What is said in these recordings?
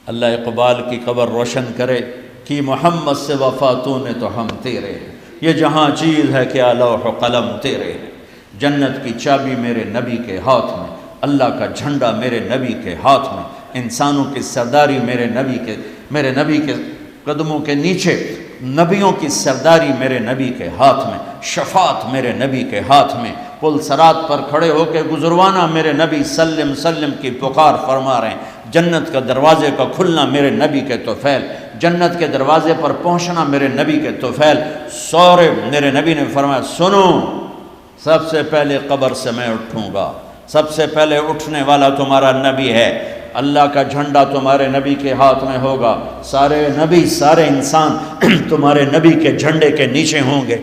اللہ اقبال کی قبر روشن کرے کہ محمد سے وفاتوں نے تو ہم تیرے ہیں، یہ جہاں چیز ہے کیا لوح و قلم تیرے ہیں، جنت کی چابی میرے نبی کے ہاتھ میں، اللہ کا جھنڈا میرے نبی کے ہاتھ میں، انسانوں کی سرداری میرے نبی کے قدموں کے نیچے، نبیوں کی سرداری میرے نبی کے ہاتھ میں، شفاعت میرے نبی کے ہاتھ میں، پل صراط پر کھڑے ہو کے گزروانا میرے نبی سلم سلم کی پکار فرما رہے ہیں، جنت کا دروازے کا کھلنا میرے نبی کے طفیل، جنت کے دروازے پر پہنچنا میرے نبی کے طفیل، سورے میرے نبی نے فرمایا سنو، سب سے پہلے قبر سے میں اٹھوں گا، سب سے پہلے اٹھنے والا تمہارا نبی ہے، اللہ کا جھنڈا تمہارے نبی کے ہاتھ میں ہوگا، سارے نبی سارے انسان تمہارے نبی کے جھنڈے کے نیچے ہوں گے،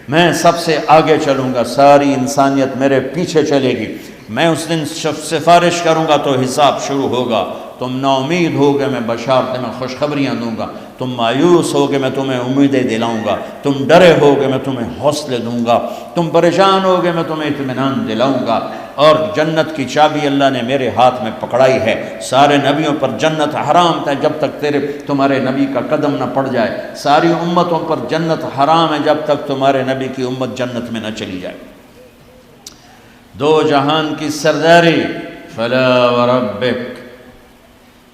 میں سب سے آگے چلوں گا، ساری انسانیت میرے پیچھے چلے گی، میں اس دن سفارش کروں گا تو حساب شروع ہوگا، تم نا امید ہوگے میں بشارتیں میں خوشخبریاں دوں گا، تم مایوس ہوگے میں تمہیں امیدیں دلاؤں گا، تم ڈرے ہوگے میں تمہیں حوصلے دوں گا، تم پریشان ہوگے میں تمہیں اطمینان دلاؤں گا، اور جنت کی چابی اللہ نے میرے ہاتھ میں پکڑائی ہے، سارے نبیوں پر جنت حرام تھا جب تک تمہارے نبی کا قدم نہ پڑ جائے، ساری امتوں پر جنت حرام ہے جب تک تمہارے نبی کی امت جنت میں نہ چلی جائے، دو جہان کی سرداری، فلا وربک،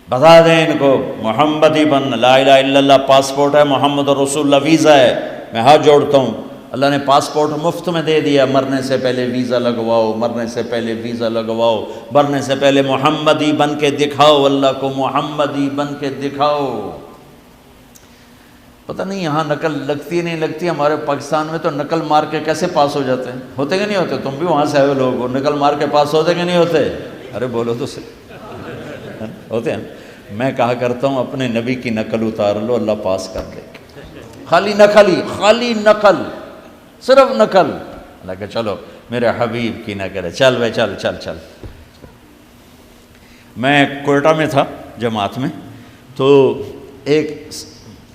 بتا دیں ان کو محمدی بن، لا الہ الا اللہ پاسپورٹ ہے، محمد رسول اللہ ویزا ہے، میں ہاتھ جوڑتا ہوں، اللہ نے پاسپورٹ مفت میں دے دیا، مرنے سے پہلے ویزا لگواؤ، مرنے سے پہلے ویزا لگواؤ، مرنے سے پہلے محمدی بن کے دکھاؤ، اللہ کو محمدی بن کے دکھاؤ۔ پتہ نہیں یہاں نقل لگتی نہیں لگتی، ہمارے پاکستان میں تو نقل مار کے کیسے پاس ہو جاتے ہیں، ہوتے کہ نہیں ہوتے؟ تم بھی وہاں سے آئے لوگ، نقل مار کے پاس ہوتے کہ نہیں ہوتے؟ ارے بولو تو صحیح، ہوتے ہیں۔ میں کہا کرتا ہوں اپنے نبی کی نقل اتار لو، اللہ پاس کر دے، خالی نقل، صرف نقل، اللہ کہ چلو میرے حبیب کی نقل ہے، چل بھائی چل۔ میں کوئٹہ میں تھا جماعت میں، تو ایک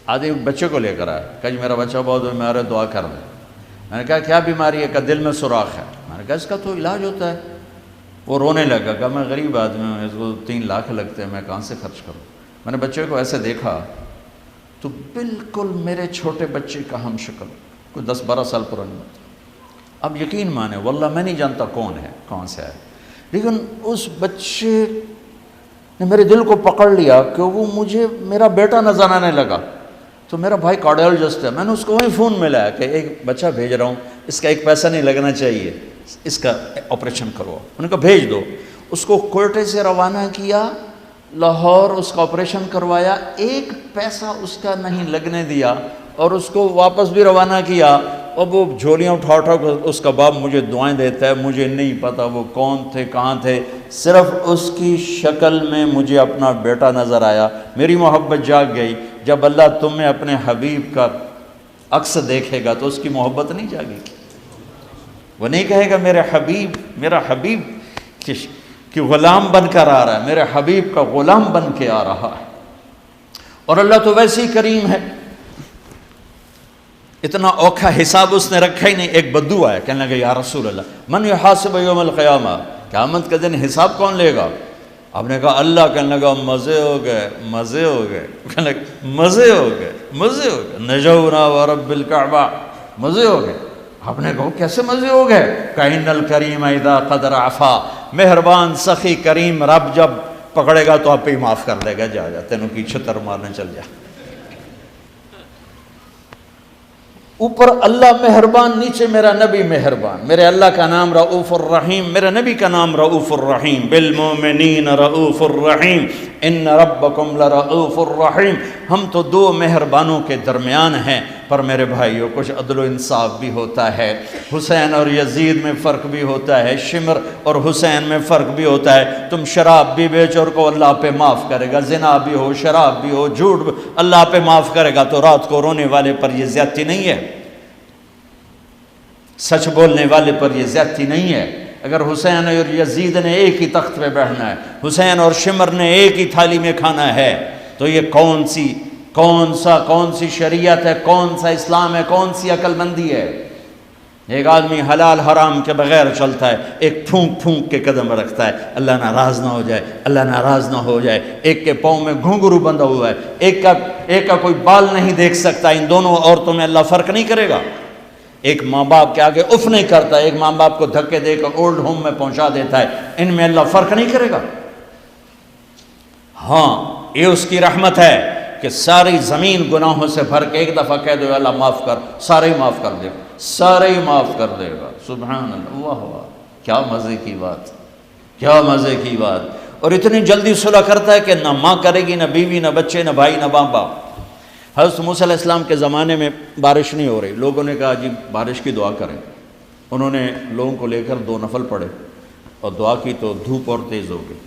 آدمی بچے کو لے کر آیا، کہا جی میرا بچہ بہت بیمار ہے، دعا کر دیں۔ میں نے کہا کیا بیماری ہے؟ کہ دل میں سوراخ ہے۔ میں نے کہا اس کا تو علاج ہوتا ہے۔ وہ رونے لگا، کہا میں غریب آدمی ہوں، اس کو 3 لاکھ لگتے ہیں، میں کہاں سے خرچ کروں؟ میں نے بچے کو ایسے دیکھا تو بالکل میرے چھوٹے بچے کا ہم شکل، کوئی 10-12 سال پرانی بات۔ اب یقین مانے واللہ میں نہیں جانتا کون ہے، کہاں سے ہے، لیکن اس بچے نے میرے دل کو پکڑ لیا کہ وہ مجھے میرا بیٹا نظر آنے لگا۔ تو میرا بھائی کارڈیالوجسٹ ہے، میں نے اس کو وہیں فون ملایا کہ ایک بچہ بھیج رہا ہوں، اس کا 1 پیسہ نہیں لگنا چاہیے، اس کا آپریشن کرو۔ انہوں نے کہا بھیج دو۔ اس کو کوئٹے سے روانہ کیا، لاہور اس کا آپریشن کروایا، 1 پیسہ اس کا نہیں لگنے دیا، اور اس کو واپس بھی روانہ کیا۔ اب وہ جھولیاں اٹھا اس کا باپ مجھے دعائیں دیتا ہے، مجھے نہیں پتا وہ کون تھے کہاں تھے، صرف اس کی شکل میں مجھے اپنا بیٹا نظر آیا، میری محبت جاگ گئی۔ جب اللہ تمہیں اپنے حبیب کا عکس دیکھے گا تو اس کی محبت نہیں جاگے گی، وہ نہیں کہے گا میرا حبیب کہ غلام بن کر آ رہا ہے، میرے حبیب کا غلام بن کے آ رہا ہے۔ اور اللہ تو ویسے ہی کریم ہے، اتنا اوکھا حساب اس نے رکھا ہی نہیں۔ ایک بدو آیا، کہنے لگا یا رسول اللہ من یحاسب یوم القیامہ، قیامت کا دن حساب کون لے گا؟ آپ نے کہا اللہ۔ کہنے لگا مزے ہو گئے، کہنے لگا مزے ہو گئے، نجونا ورب الکعبہ، مزے ہو گئے۔ آپ نے کہا کیسے مزے ہو گئے؟ کَإِنَّ الْكَرِيمَ اِذَا قَدْ عَفَا، مہربان سخی کریم رب جب پکڑے گا تو آپ ہی معاف کر لے گا، جا تینوں کی چھتر مارنے چل جا۔ اوپر اللہ مہربان، نیچے میرا نبی مہربان۔ میرے اللہ کا نام رؤوف الرحیم، میرے نبی کا نام رؤوف الرحیم، بالمؤمنین رؤوف الرحیم، ان ربکم لرؤوف الرحیم۔ ہم تو 2 مہربانوں کے درمیان ہیں، پر میرے بھائیوں کچھ عدل و انصاف بھی ہوتا ہے، حسین اور یزید میں فرق بھی ہوتا ہے، شمر اور حسین میں فرق بھی ہوتا ہے۔ تم شراب بھی بیچو اور کو اللہ پہ معاف کرے گا، زنا بھی ہو، شراب بھی ہو، جھوٹ بھی اللہ پہ معاف کرے گا، تو رات کو رونے والے پر یہ زیادتی نہیں ہے، سچ بولنے والے پر یہ زیادتی نہیں ہے۔ اگر حسین اور یزید نے ایک ہی تخت پہ بیٹھنا ہے، حسین اور شمر نے ایک ہی تھالی میں کھانا ہے، تو یہ کون سی شریعت ہے، کون سا اسلام ہے، کون سی عقل مندی ہے؟ ایک آدمی حلال حرام کے بغیر چلتا ہے، ایک پھونک پھونک کے قدم رکھتا ہے اللہ ناراض نہ ہو جائے، اللہ ناراض نہ ہو جائے، ایک کے پاؤں میں گھنگرو بندھا ہوا ہے، ایک کا کوئی بال نہیں دیکھ سکتا، ان دونوں عورتوں میں اللہ فرق نہیں کرے گا؟ ایک ماں باپ کے آگے اف نہیں کرتا، ایک ماں باپ کو دھکے دے کر اولڈ ہوم میں پہنچا دیتا ہے، ان میں اللہ فرق نہیں کرے گا؟ ہاں یہ اس کی رحمت ہے کہ ساری زمین گناہوں سے بھر کے ایک دفعہ کہہ دو اللہ معاف کر، سارے ہی معاف کر دے گا، سارے ہی معاف کر دے گا۔ سبحان اللہ، واہ واہ، کیا مزے کی بات، کیا مزے کی بات۔ اور اتنی جلدی صلح کرتا ہے کہ نہ ماں کرے گی، نہ بیوی، نہ بچے، نہ بھائی، نہ باپ باپ۔ حضرت موسیٰ علیہ السلام کے زمانے میں بارش نہیں ہو رہی، لوگوں نے کہا جی بارش کی دعا کریں۔ انہوں نے لوگوں کو لے کر 2 نفل پڑھے اور دعا کی تو دھوپ اور تیز ہو گئی۔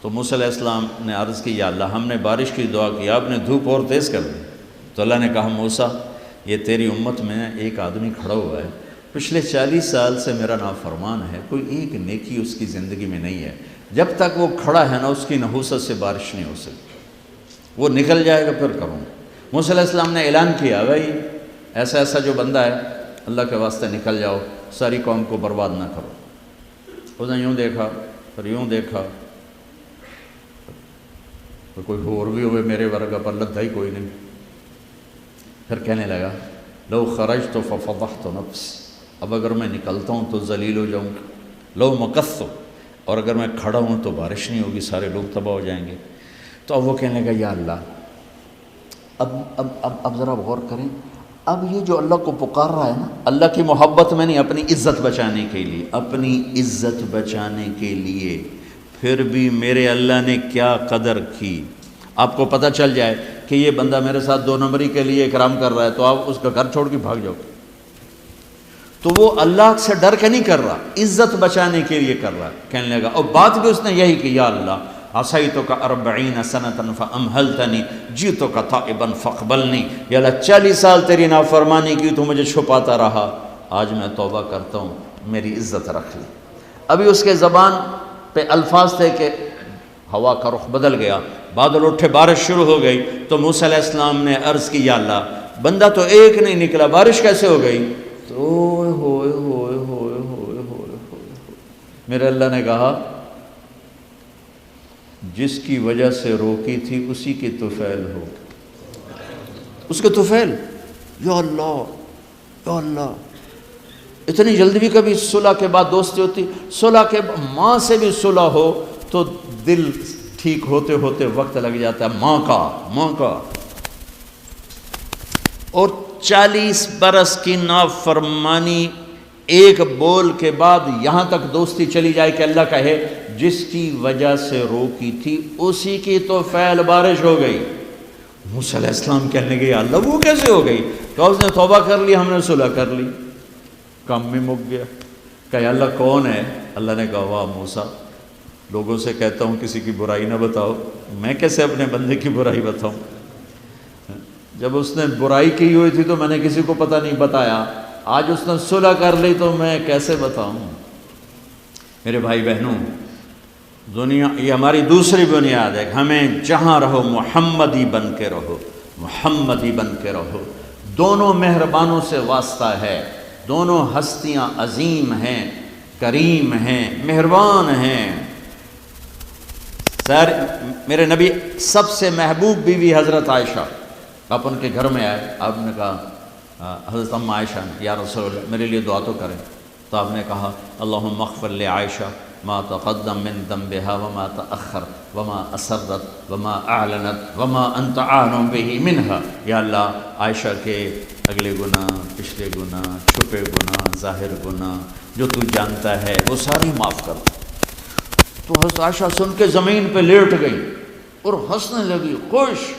تو موسیٰ علیہ السلام نے عرض کی یا اللہ ہم نے بارش کی دعا کی، آپ نے دھوپ اور تیز کر دی۔ تو اللہ نے کہا موسیٰ یہ تیری امت میں ایک آدمی کھڑا ہوا ہے، پچھلے 40 سال سے میرا نافرمان ہے، کوئی ایک نیکی اس کی زندگی میں نہیں ہے، جب تک وہ کھڑا ہے نا اس کی نحوست سے بارش نہیں ہو سکتی، وہ نکل جائے گا پھر کروں۔ موسیٰ علیہ السلام نے اعلان کیا بھائی ایسا ایسا جو بندہ ہے اللہ کے واسطے نکل جاؤ، ساری قوم کو برباد نہ کرو۔ اس نے یوں دیکھا پھر یوں دیکھا، تو کوئی اور بھی ہوئے میرے ورگا پر لدھا ہی کوئی نہیں۔ پھر کہنے لگا لو خرجت ففضحت نفسی، اب اگر میں نکلتا ہوں تو ذلیل ہو جاؤں گا، لو مکثت، اور اگر میں کھڑا ہوں تو بارش نہیں ہوگی، سارے لوگ تباہ ہو جائیں گے۔ تو اب وہ کہنے لگا یا اللہ اب ذرا غور کریں، اب یہ جو اللہ کو پکار رہا ہے نا، اللہ کی محبت میں نہیں، اپنی عزت بچانے کے لیے، اپنی عزت بچانے کے لیے، پھر بھی میرے اللہ نے کیا قدر کی۔ آپ کو پتہ چل جائے کہ یہ بندہ میرے ساتھ 2 نمبری کے لیے اکرام کر رہا ہے تو آپ اس کا گھر چھوڑ کے بھاگ جاؤ۔ تو وہ اللہ سے ڈر کے نہیں کر رہا، عزت بچانے کے لیے کر رہا ہے۔ کہنے لگا، اور بات بھی اس نے یہی کی، یا اللہ عصیتک 40 سنة فأمہلتنی جئتک تائبا فاقبلنی، یا اللہ 40 سال تیری نافرمانی کی تو مجھے چھپاتا رہا، آج میں توبہ کرتا ہوں، میری عزت رکھ لی۔ ابھی اس کے زبان پہ الفاظ تھے کہ ہوا کا رخ بدل گیا، بادل اٹھے، بارش شروع ہو گئی۔ تو موسیٰ علیہ السلام نے عرض کی یا اللہ بندہ تو ایک نہیں نکلا، بارش کیسے ہو گئی؟ تو ہوئے ہوئے ہوئے ہوئے ہوئے میرے اللہ نے کہا جس کی وجہ سے روکی تھی اسی کی طفیل ہو، اس کے طفیل۔ یا اللہ یا اللہ، اتنی جلدی بھی کبھی صلح کے بعد دوستی ہوتی؟ صلح کے ماں سے بھی صلح ہو تو دل ٹھیک ہوتے ہوتے وقت لگ جاتا ہے، ماں کا۔ اور 40 برس کی نافرمانی ایک بول کے بعد یہاں تک دوستی چلی جائے کہ اللہ کہے جس کی وجہ سے روکی تھی اسی کی تو فعل بارش ہو گئی۔ موسیٰ علیہ السلام کہنے لگے یا اللہ وہ کیسے ہو گئی؟ تو اس نے توبہ کر لی، ہم نے صلح کر لی، کام بھی مک گیا۔ کہ یا اللہ کون ہے؟ اللہ نے کہا واہ موسیٰ، لوگوں سے کہتا ہوں کسی کی برائی نہ بتاؤ، میں کیسے اپنے بندے کی برائی بتاؤں؟ جب اس نے برائی کی ہوئی تھی تو میں نے کسی کو پتہ نہیں بتایا، آج اس نے صلح کر لی تو میں کیسے بتاؤں؟ میرے بھائی بہنوں، دنیا یہ ہماری دوسری بنیاد ہے کہ ہمیں جہاں رہو محمدی بن کے رہو، محمدی بن کے رہو۔ دونوں مہربانوں سے واسطہ ہے، دونوں ہستیاں عظیم ہیں، کریم ہیں، مہربان ہیں۔ سر میرے نبی سب سے محبوب بیوی حضرت عائشہ، آپ ان کے گھر میں آئے، آپ نے کہا حضرت ام عائشہ نے یا رسول اللہ میرے لیے دعا تو کریں۔ تو آپ نے کہا اللہم اغفر لعائشہ ما تقدم من ذنبها وما تأخر وما اسرت وما اعلنت وما انت عالم به منها، یا اللہ عائشہ کے اگلے گناہ، پچھلے گناہ، چھپے گناہ، ظاہر گناہ جو تو جانتا ہے وہ ساری معاف کر۔ تو حضرت عائشہ سن کے زمین پہ لیٹ گئی اور ہنسنے لگی، خوش۔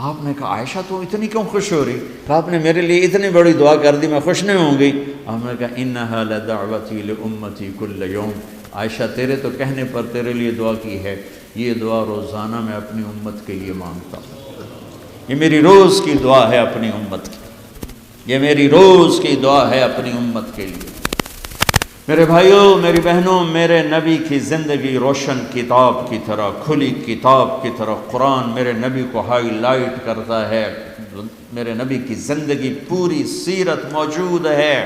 آپ نے کہا عائشہ تو اتنی کیوں خوش ہو رہی؟ آپ نے میرے لیے اتنی بڑی دعا کر دی، میں خوش نہیں ہوں گی؟ آپ نے کہا انہا لدعوتی لامتی کل یوم، عائشہ تیرے تو کہنے پر تیرے لیے دعا کی ہے، یہ دعا روزانہ میں اپنی امت کے لیے مانگتا ہوں، یہ میری روز کی دعا ہے اپنی امت کی، یہ میری روز کی دعا ہے اپنی امت کے لیے۔ میرے بھائیوں، میری بہنوں، میرے نبی کی زندگی روشن کتاب کی طرح، کھلی کتاب کی طرح قرآن میرے نبی کو ہائی لائٹ کرتا ہے۔ میرے نبی کی زندگی پوری سیرت موجود ہے۔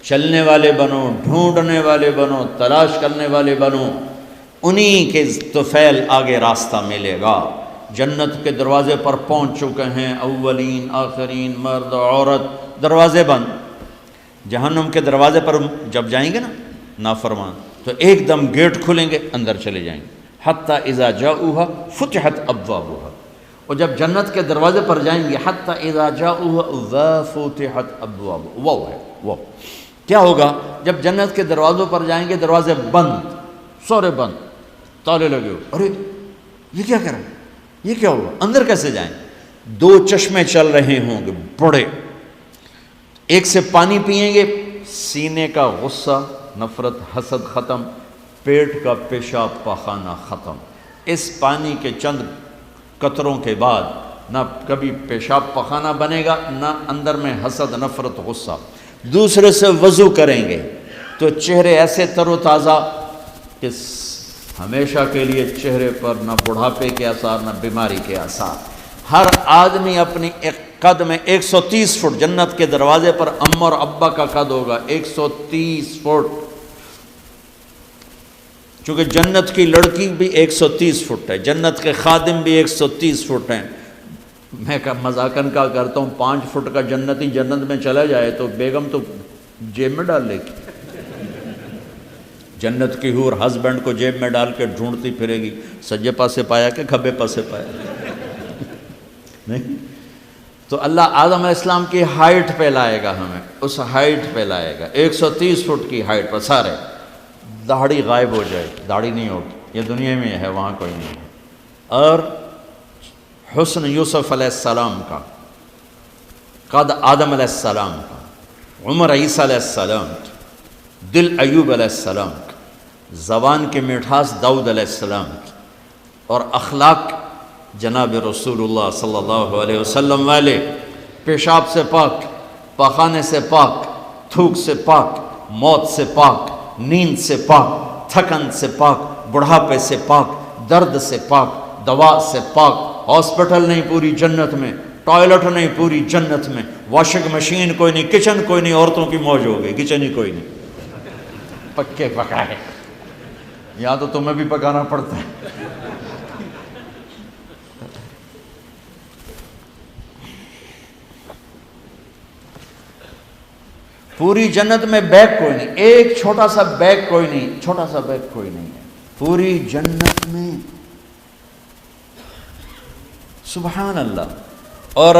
چلنے والے بنو، ڈھونڈنے والے بنو، تلاش کرنے والے بنو، انہی کے طفیل آگے راستہ ملے گا۔ جنت کے دروازے پر پہنچ چکے ہیں، اولین آخرین، مرد عورت، دروازے بند۔ جہنم کے دروازے پر جب جائیں گے نا نافرمان، تو ایک دم گیٹ کھلیں گے، اندر چلے جائیں گے۔ حتیٰ اذا جاؤها فتحت ابوابها، اور جب جنت کے دروازے پر جائیں گے، حتیٰ اذا جاؤها وفتحت ابوابها، وہ ہے وہ کیا ہوگا جب جنت کے دروازوں پر جائیں گے، دروازے بند، سارے بند، تالے لگے ہو، ارے یہ کیا کر رہے ہیں، یہ کیا ہوگا، اندر کیسے جائیں؟ دو چشمے چل رہے ہوں گے بڑے، ایک سے پانی پئیں گے، سینے کا غصہ، نفرت، حسد ختم، پیٹ کا پیشاب پاخانہ ختم۔ اس پانی کے چند قطروں کے بعد نہ کبھی پیشاب پاخانہ بنے گا، نہ اندر میں حسد، نفرت، غصہ۔ دوسرے سے وضو کریں گے تو چہرے ایسے تر و تازہ کہ ہمیشہ کے لیے چہرے پر نہ بڑھاپے کے آثار، نہ بیماری کے آثار۔ ہر آدمی اپنی ایک قد میں 130 فٹ، جنت کے دروازے پر اماں اور ابا کا قد ہوگا 130 فٹ، چونکہ جنت کی لڑکی بھی 130 فٹ ہے، جنت کے خادم بھی 130 فٹ ہیں۔ میں مذاقن کا کرتا ہوں 5 فٹ کا جنتی جنت میں چلا جائے تو بیگم تو جیب میں ڈال لے گی، جنت کی حور ہسبینڈ کو جیب میں ڈال کے ڈھونڈتی پھرے گی، سجے پاسے پایا کہ کھبے پاسے پایا نہیں۔ تو اللہ آدم علیہ السلام کی ہائٹ پہ لائے گا، ہمیں اس ہائٹ پہ لائے گا، 130 فٹ کی ہائٹ پر، سارے داڑھی غائب ہو جائے، داڑھی نہیں ہوگی، یہ دنیا میں ہے، وہاں کوئی نہیں ہے۔ اور حسن یوسف علیہ السلام کا، قد آدم علیہ السلام کا، عمر عیسیٰ علیہ السلام کا، دل ایوب علیہ السلام کا، زبان کی مٹھاس داؤد علیہ السلام کی، اور اخلاق جناب رسول اللہ صلی اللہ علیہ وسلم والے، پیشاب سے پاک، پاخانے سے پاک، تھوک سے پاک، موت سے پاک، نیند سے پاک، تھکن سے پاک، بڑھاپے سے پاک، درد سے پاک، دوا سے پاک۔ ہاسپٹل نہیں پوری جنت میں، ٹوائلٹ نہیں پوری جنت میں، واشنگ مشین کوئی نہیں، کچن کوئی نہیں، عورتوں کی موج ہو گئی، کچن ہی کوئی نہیں، پکے پکائے، یا تو تمہیں بھی پکانا پڑتا ہے۔ پوری جنت میں بیگ کوئی نہیں، ایک چھوٹا سا بیگ کوئی نہیں، چھوٹا سا بیگ کوئی نہیں ہے پوری جنت میں، سبحان اللہ۔ اور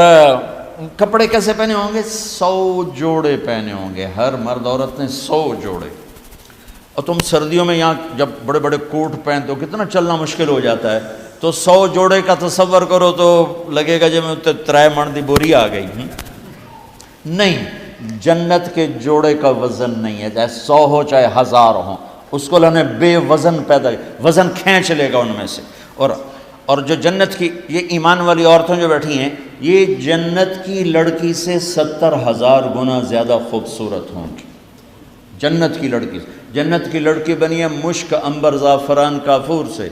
کپڑے کیسے پہنے ہوں گے؟ 100 جوڑے پہنے ہوں گے، ہر مرد عورت نے 100 جوڑے۔ اور تم سردیوں میں یہاں جب بڑے بڑے کوٹ پہنتے ہو کتنا چلنا مشکل ہو جاتا ہے، تو 100 جوڑے کا تصور کرو تو لگے گا جب میں 3 من دی بوری آ گئی۔ نہیں، جنت کے جوڑے کا وزن نہیں ہے، چاہے 100 ہو چاہے 1000 ہوں، اس کو اللہ نے بے وزن پیدا کیا، وزن کھینچ لے گا ان میں سے۔ اور جو جنت کی یہ ایمان والی عورتیں جو بیٹھی ہیں، یہ جنت کی لڑکی سے 70,000 گنا زیادہ خوبصورت ہوں گی۔ جنت کی لڑکی، جنت کی لڑکی بنی ہے مشک، عنبر، زعفران، کافور سے،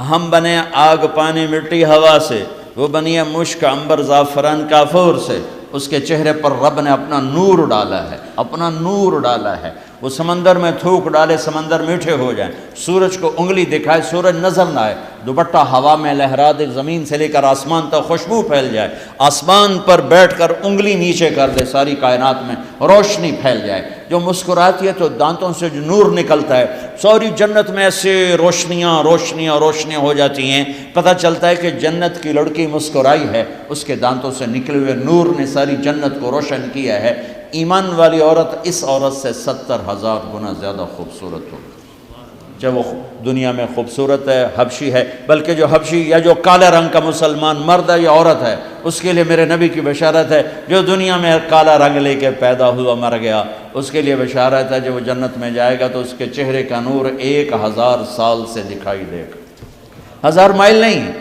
ہم بنے آگ، پانی، مٹی، ہوا سے، وہ بنی ہے مشک، عنبر، زعفران، کافور سے۔ اس کے چہرے پر رب نے اپنا نور ڈالا ہے، اپنا نور ڈالا ہے۔ وہ سمندر میں تھوک ڈالے، سمندر میٹھے ہو جائیں، سورج کو انگلی دکھائے، سورج نظر نہ آئے، دوپٹہ ہوا میں لہرا دے، زمین سے لے کر آسمان تک خوشبو پھیل جائے، آسمان پر بیٹھ کر انگلی نیچے کر دے، ساری کائنات میں روشنی پھیل جائے، جو مسکراتی ہے تو دانتوں سے جو نور نکلتا ہے، ساری جنت میں ایسے روشنیاں روشنیاں روشنیاں ہو جاتی ہیں، پتہ چلتا ہے کہ جنت کی لڑکی مسکرائی ہے، اس کے دانتوں سے نکلے ہوئے نور نے ساری جنت کو روشن کیا ہے۔ ایمان والی عورت اس عورت سے 70,000 گنا زیادہ خوبصورت ہوگی، چاہے وہ دنیا میں خوبصورت ہے، حبشی ہے، بلکہ جو حبشی یا جو کالے رنگ کا مسلمان مرد ہے یا عورت ہے، اس کے لیے میرے نبی کی بشارت ہے، جو دنیا میں کالا رنگ لے کے پیدا ہوا مر گیا، اس کے لیے بشارت ہے جب وہ جنت میں جائے گا تو اس کے چہرے کا نور 1000 سال سے دکھائی دے گا، 1000 مائل نہیں،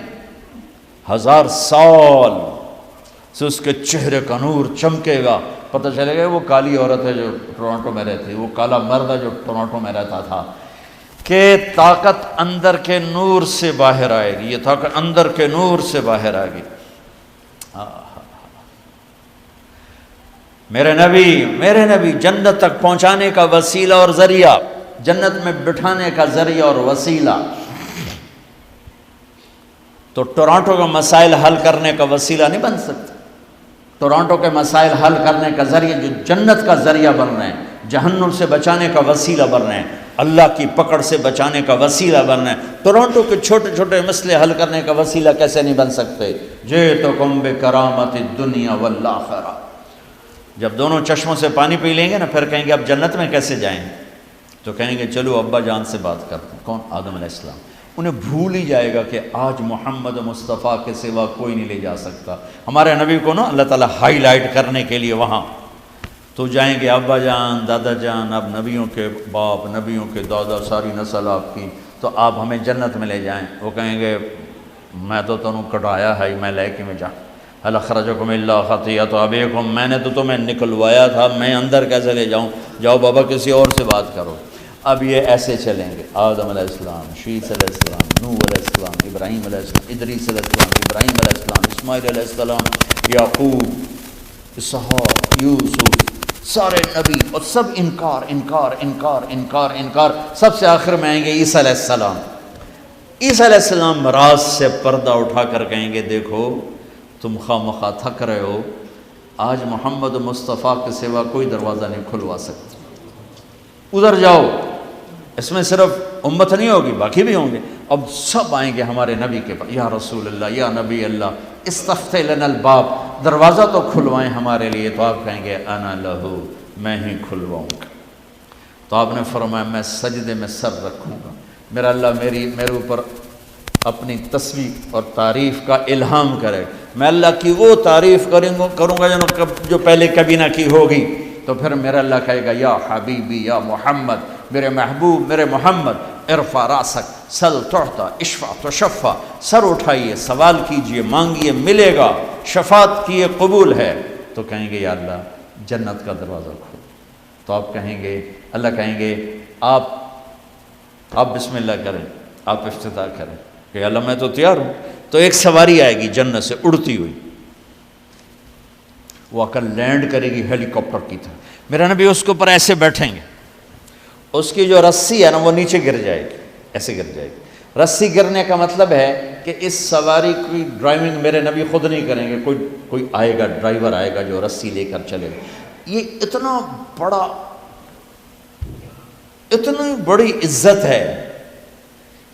1000 سال سے اس کے چہرے کا نور چمکے گا، پتہ چلے گا وہ کالی عورت ہے جو ٹورانٹو میں رہتی، وہ کالا مرد ہے جو ٹورانٹو میں رہتا تھا، کہ طاقت اندر کے نور سے باہر آئے گی، یہ طاقت اندر کے نور سے باہر آئے گی۔ میرے نبی جنت تک پہنچانے کا وسیلہ اور ذریعہ، جنت میں بٹھانے کا ذریعہ اور وسیلہ۔ تو ٹورانٹو کا مسائل حل کرنے کا وسیلہ نہیں بن سکتا، ٹورانٹو کے مسائل حل کرنے کا ذریعہ جو جنت کا ذریعہ بن رہے ہیں، جہنم سے بچانے کا وسیلہ بن رہے ہیں، اللہ کی پکڑ سے بچانے کا وسیلہ بن رہے ہیں، ٹورانٹو کے چھوٹے چھوٹے مسئلے حل کرنے کا وسیلہ کیسے نہیں بن سکتے؟ جئتکم بکرامت الدنیا والآخرہ۔ جب دونوں چشموں سے پانی پی لیں گے نا، پھر کہیں گے اب جنت میں کیسے جائیں؟ تو کہیں گے چلو ابا جان سے بات کرتے ہیں۔ کون؟ آدم علیہ السلام۔ انہیں بھول ہی جائے گا کہ آج محمد مصطفیٰ کے سوا کوئی نہیں لے جا سکتا۔ ہمارے نبی کو نا اللہ تعالیٰ ہائی لائٹ کرنے کے لیے وہاں تو جائیں گے، ابا جان، دادا جان، اب نبیوں کے باپ، نبیوں کے دادا، ساری نسل آپ کی، تو آپ ہمیں جنت میں لے جائیں۔ وہ کہیں گے میں تو تنوں کٹایا ہے، میں لے کے میں جاؤں، هل اخرجکم الا خطیئۃ ابیکم، میں نے تو تمہیں نکلوایا تھا، میں اندر کیسے لے جاؤں؟ جاؤ بابا کسی اور سے بات کرو۔ اب یہ ایسے چلیں گے، آدم علیہ السلام، شیث علیہ السلام، نوح علیہ السلام، ابراہیم علیہ السلام، ادریس علیہ السلام، ابراہیم علیہ السلام، اسماعیل علیہ السلام، یعقوب، اسحاق، یوسف، سارے نبی، اور سب انکار انکار انکار انکار انکار۔ سب سے آخر میں آئیں گے عیسیٰ علیہ السلام۔ عیسیٰ علیہ السلام راز سے پردہ اٹھا کر کہیں گے دیکھو تم خواہ مخواہ تھک رہے ہو، آج محمد مصطفیٰ کے سوا کوئی دروازہ نہیں کھلوا سکتا، ادھر جاؤ۔ اس میں صرف امت نہیں ہوگی، باقی بھی ہوں گے۔ اب سب آئیں گے ہمارے نبی کے پاس، یا رسول اللہ، یا نبی اللہ، استفتح لنا الباب، دروازہ تو کھلوائیں ہمارے لیے۔ تو آپ کہیں گے انا لہو، میں ہی کھلواؤں گا۔ تو آپ نے فرمایا میں سجدے میں سر رکھوں گا، میرا اللہ میرے اوپر اپنی تسبیح اور تعریف کا الہام کرے، میں اللہ کی وہ تعریف کروں گا جو پہلے کبھی نہ کی ہوگی۔ تو پھر میرا اللہ کہے گا یا حبیبی یا محمد، میرے محبوب، میرے محمد، ارفع راسک سل تعطا اشفع تشفع، سر اٹھائیے، سوال کیجئے، مانگیے، ملے گا، شفاعت کیے، قبول ہے۔ تو کہیں گے یا اللہ جنت کا دروازہ کھول۔ تو آپ کہیں گے، اللہ کہیں گے آپ بسم اللہ کریں، آپ افتتاح کریں کہ اللہ میں تو تیار ہوں۔ تو ایک سواری آئے گی جنت سے اڑتی ہوئی، وہ آ کر لینڈ کرے گی ہیلی کاپٹر کی طرح، میرا نبی اس کے اوپر ایسے بیٹھیں گے، اس کی جو رسی ہے نا وہ نیچے گر جائے گی، ایسے گر جائے گی۔ رسی گرنے کا مطلب ہے کہ اس سواری کی ڈرائیونگ میرے نبی خود نہیں کریں گے، کوئی آئے گا، ڈرائیور آئے گا جو رسی لے کر چلے گا۔ یہ اتنی بڑی عزت ہے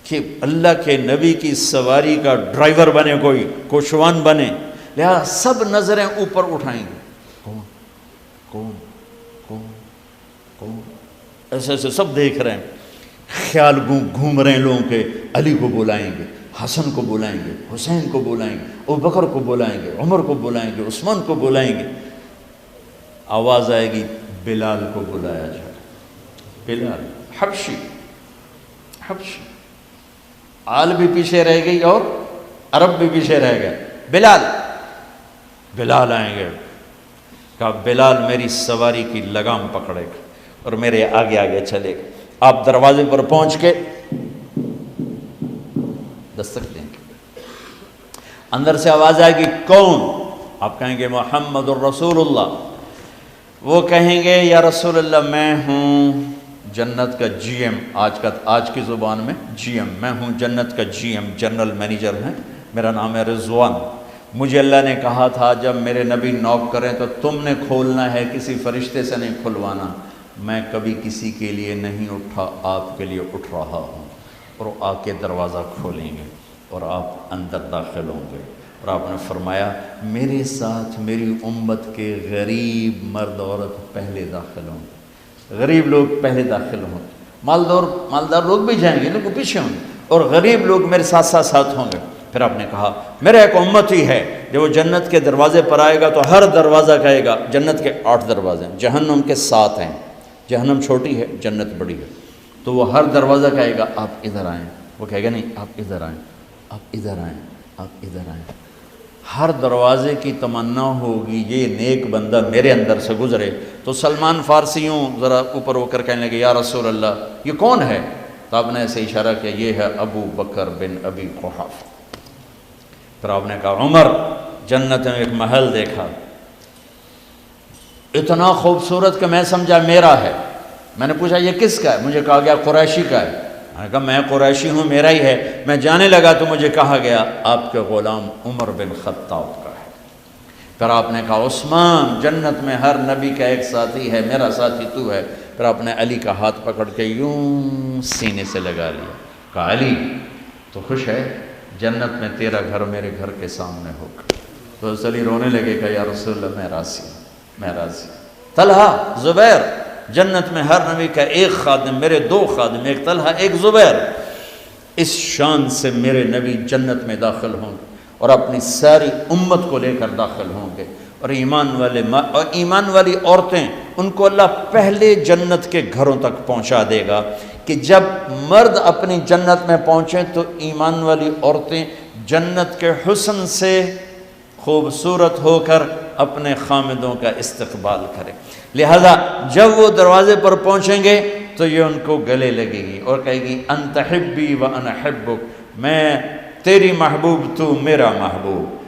کہ اللہ کے نبی کی سواری کا ڈرائیور بنے کوئی، کوشوان بنے، لہذا سب نظریں اوپر اٹھائیں گے، کون کون کون کون، ایسے ایسے سب دیکھ رہے ہیں، خیال گھوم رہے ہیں لوگوں کے، علی کو بلائیں گے، حسن کو بلائیں گے، حسین کو بلائیں گے، ابوبکر کو بلائیں گے، عمر کو بلائیں گے، عثمان کو بلائیں گے۔ آواز آئے گی بلال کو بلایا جائے، بلال حبشی، آل بھی پیچھے رہ گئی اور عرب بھی پیچھے رہ گئے، بلال آئیں گے، کہا بلال میری سواری کی لگام پکڑے گا اور میرے آگے آگے چلے گا۔ آپ دروازے پر پہنچ کے دستک دیں گے، اندر سے آواز آئے گی کون؟ آپ کہیں گے محمد الرسول اللہ۔ وہ کہیں گے یا رسول اللہ میں ہوں جنت کا جی ایم، آج کی زبان میں جی ایم، میں ہوں جنت کا جی ایم، جنرل مینیجر ہے، میرا نام ہے رضوان۔ مجھے اللہ نے کہا تھا جب میرے نبی نوک کریں تو تم نے کھولنا ہے، کسی فرشتے سے نہیں کھلوانا۔ میں کبھی کسی کے لیے نہیں اٹھا، آپ کے لیے اٹھ رہا ہوں، اور آ کے دروازہ کھولیں گے اور آپ اندر داخل ہوں گے۔ اور آپ نے فرمایا میرے ساتھ میری امت کے غریب مرد عورت پہلے داخل ہوں گے، غریب لوگ پہلے داخل ہوں گے، مالدار لوگ بھی جائیں گے لیکن پیچھے ہوں گے، اور غریب لوگ میرے ساتھ ہوں گے۔ پھر آپ نے کہا میرا ایک امت ہی ہے جب وہ جنت کے دروازے پر آئے گا تو ہر دروازہ کہے گا، جنت کے 8 دروازے ہیں، جہنم کے 7 ہیں، جہنم چھوٹی ہے، جنت بڑی ہے، تو وہ ہر دروازہ کہے گا آپ ادھر آئیں، وہ کہے گا نہیں آپ ادھر آئیں، آپ ادھر آئیں، آپ ادھر آئیں۔ ہر دروازے کی تمنا ہوگی یہ نیک بندہ میرے اندر سے گزرے۔ تو سلمان فارسیوں ذرا اوپر ہو کر کہنے لگے یا رسول اللہ یہ کون ہے؟ تو آپ نے ایسے اشارہ کیا یہ ہے ابو بکر بن ابی قحافہ۔ پھر آپ نے کہا عمر، جنت میں ایک محل دیکھا، اتنا خوبصورت کہ میں سمجھا میرا ہے۔ میں نے پوچھا یہ کس کا ہے؟ مجھے کہا گیا قریشی کا ہے۔ میں نے کہا میں قریشی ہوں، میرا ہی ہے۔ میں جانے لگا تو مجھے کہا گیا آپ کے غلام عمر بن خطاب کا ہے۔ پھر آپ نے کہا عثمان جنت میں ہر نبی کا ایک ساتھی ہے، میرا ساتھی تو ہے۔ پھر آپ نے علی کا ہاتھ پکڑ کے یوں سینے سے لگا لیا، کہا علی تو خوش ہے؟ جنت میں تیرا گھر میرے گھر کے سامنے ہوگا۔ تو علی رونے لگے کہ یا رسول اللہ میں راضی ہوں، میں راضی ہوں۔ طلحہ زبیر، جنت میں ہر نبی کا ایک خادم، میرے دو خادم، ایک طلحہ ایک زبیر، اس شان سے میرے نبی جنت میں داخل ہوں گے اور اپنی ساری امت کو لے کر داخل ہوں گے۔ اور ایمان والی عورتیں ان کو اللہ پہلے جنت کے گھروں تک پہنچا دے گا کہ جب مرد اپنی جنت میں پہنچیں تو ایمان والی عورتیں جنت کے حسن سے خوبصورت ہو کر اپنے خامدوں کا استقبال کریں۔ لہذا جب وہ دروازے پر پہنچیں گے تو یہ ان کو گلے لگے گی اور کہے گی انت حبی و انا حبک، میں تیری محبوب تو میرا محبوب۔